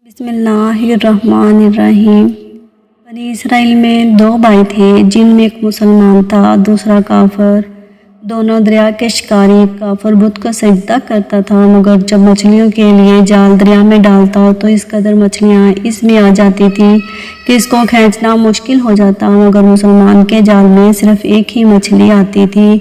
بسم اللہ الرحمن الرحیم۔ بنی اسرائیل میں دو بھائی تھے جن میں ایک مسلمان تھا دوسرا کافر۔ دونوں دریا کے شکاری، کافر بت کو سجدہ کرتا تھا مگر جب مچھلیوں کے لیے جال دریا میں ڈالتا تو اس قدر مچھلیاں اس میں آ جاتی تھی کہ اس کو کھینچنا مشکل ہو جاتا، مگر مسلمان کے جال میں صرف ایک ہی مچھلی آتی تھی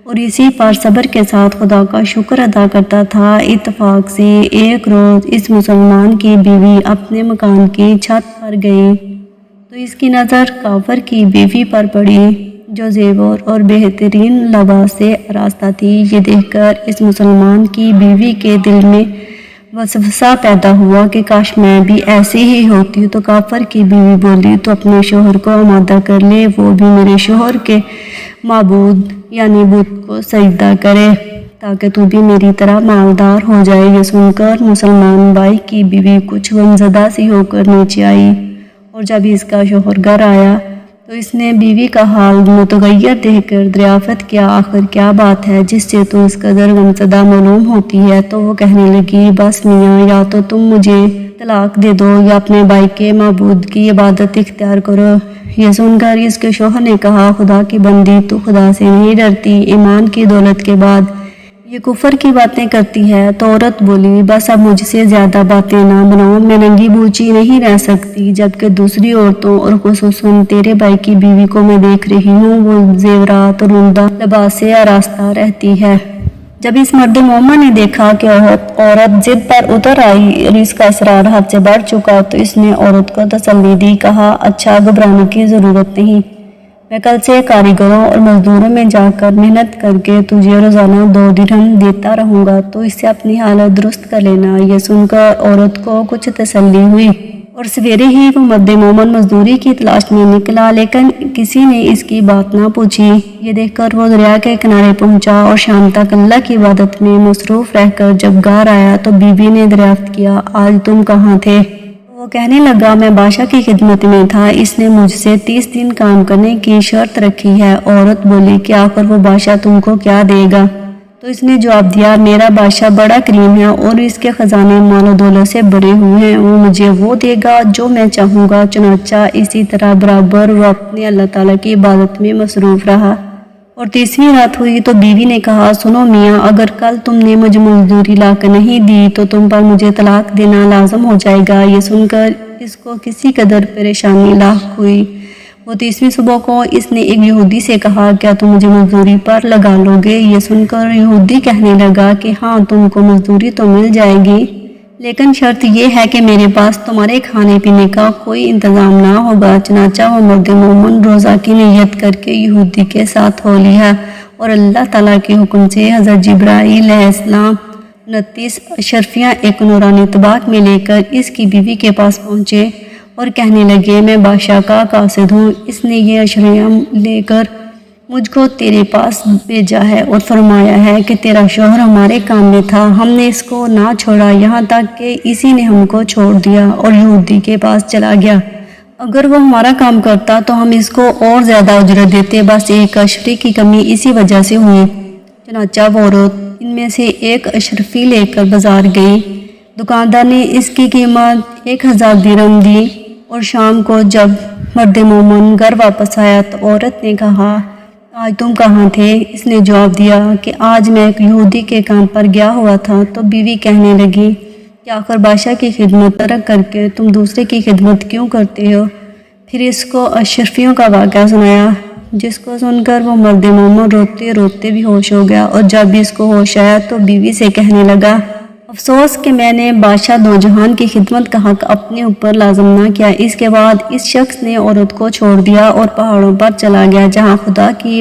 اور اسی پر صبر کے ساتھ خدا کا شکر ادا کرتا تھا۔ اتفاق سے ایک روز اس مسلمان کی بیوی اپنے مکان کی چھت پر گئی تو اس کی نظر کافر کی بیوی پر پڑی جو زیور اور بہترین لباس سے آراستہ تھی۔ یہ دیکھ کر اس مسلمان کی بیوی کے دل میں وسوسہ پیدا ہوا کہ کاش میں بھی ایسی ہی ہوتی۔ تو کافر کی بیوی بولی، تو اپنے شوہر کو آمادہ کر لے، وہ بھی میرے شوہر کے معبود یعنی بت کو سجدہ کرے تاکہ تو بھی میری طرح مالدار ہو جائے۔ یہ سن کر مسلمان بھائی کی بیوی کچھ غمزدہ سی ہو کر نیچے آئی اور جب اس کا شوہر گھر آیا تو اس نے بیوی کا حال متغیر دیکھ کر دریافت کیا، آخر کیا بات ہے جس سے تو اس قدر غمزدہ معلوم ہوتی ہے؟ تو وہ کہنے لگی، بس میاں، یا تو تم مجھے طلاق دے دو یا اپنے بھائی کے معبود کی عبادت اختیار کرو۔ یہ سن کر اس کے شوہر نے کہا، خدا کی بندی، تو خدا سے نہیں ڈرتی؟ ایمان کی دولت کے بعد یہ کفر کی باتیں کرتی ہے۔ تو عورت بولی، بس اب مجھ سے زیادہ باتیں نہ بناؤ، میں ننگی بوچی نہیں رہ سکتی، جبکہ دوسری عورتوں اور خصوصاً تیرے بھائی کی بیوی کو میں دیکھ رہی ہوں وہ زیورات اور عمدہ لباس سے آراستہ رہتی ہے۔ جب اس مرد مومن نے دیکھا کہ عورت ضد پر اتر آئی اور اس کا اصرار حد سے بڑھ چکا تو اس نے عورت کو تسلی دی، کہا، اچھا، گھبرانے کی ضرورت نہیں، میں کل سے کاریگروں اور مزدوروں میں جا کر محنت کر کے تجھے روزانہ 2 درہم دیتا رہوں گا، تو اس سے اپنی حالت درست کر لینا۔ یہ سن کر عورت کو کچھ تسلی ہوئی اور سویرے ہی وہ مرد مومن مزدوری کی تلاش میں نکلا، لیکن کسی نے اس کی بات نہ پوچھی۔ یہ دیکھ کر وہ دریا کے کنارے پہنچا اور شام تک اللہ کی عبادت میں مصروف رہ کر جب گھر آیا تو بیوی نے دریافت کیا، آج تم کہاں تھے؟ وہ کہنے لگا، میں بادشاہ کی خدمت میں تھا، اس نے مجھ سے 30 دن کام کرنے کی شرط رکھی ہے۔ عورت بولی کہ آخر وہ بادشاہ تم کو کیا دے گا؟ تو اس نے جواب دیا، میرا بادشاہ بڑا کریم ہے اور اس کے خزانے مال و دولت سے بھرے ہوئے ہیں، وہ مجھے وہ دے گا جو میں چاہوں گا۔ چنانچہ اسی طرح برابر وہ اپنے اللہ تعالیٰ کی عبادت میں مصروف رہا اور 30ویں رات ہوئی تو بیوی نے کہا، سنو میاں، اگر کل تم نے مجھے مزدوری لا کر نہیں دی تو تم پر مجھے طلاق دینا لازم ہو جائے گا۔ یہ سن کر اس کو کسی قدر پریشانی لاحق ہوئی۔ وہ 30ویں صبح کو اس نے ایک یہودی سے کہا، کیا تم مجھے مزدوری پر لگا لو گے؟ یہ سن کر یہودی کہنے لگا کہ ہاں، تم کو مزدوری تو مل جائے گی، لیکن شرط یہ ہے کہ میرے پاس تمہارے کھانے پینے کا کوئی انتظام نہ ہوگا۔ چنانچہ وہ مرد مومن روزہ کی نیت کر کے یہودی کے ساتھ ہو لیا اور اللہ تعالیٰ کے حکم سے حضرت جبرائیل علیہ السلام 29 اشرفیاں ایک نورانی طباق میں لے کر اس کی بیوی کے پاس پہنچے اور کہنے لگے، میں بادشاہ کا قاصد ہوں، اس نے یہ اشرفیاں لے کر مجھ کو تیرے پاس بھیجا ہے اور فرمایا ہے کہ تیرا شوہر ہمارے کام میں تھا، ہم نے اس کو نہ چھوڑا یہاں تک کہ اسی نے ہم کو چھوڑ دیا اور یہودی کے پاس چلا گیا۔ اگر وہ ہمارا کام کرتا تو ہم اس کو اور زیادہ اجرت دیتے، بس ایک اشرفی کی کمی اسی وجہ سے ہوئی۔ چنانچہ وہ عورت ان میں سے ایک اشرفی لے کر بازار گئی، دکاندار نے اس کی قیمت 1000 درہم دی اور شام کو جب مرد مومن گھر واپس آیا تو عورت نے کہا، آج تم کہاں تھے؟ اس نے جواب دیا کہ آج میں ایک یہودی کے کام پر گیا ہوا تھا۔ تو بیوی کہنے لگی کہ آخر بادشاہ کی خدمت ترک کر کے تم دوسرے کی خدمت کیوں کرتے ہو؟ پھر اس کو اشرفیوں کا واقعہ سنایا، جس کو سن کر وہ مرد مومن روتے روتے بھی ہوش ہو گیا اور جب بھی اس کو ہوش آیا تو بیوی سے کہنے لگا، افسوس کہ میں نے بادشاہ دو جہان کی خدمت کا حق اپنے اوپر لازم نہ کیا۔ اس کے بعد اس شخص نے عورت کو چھوڑ دیا اور پہاڑوں پر چلا گیا جہاں خدا کی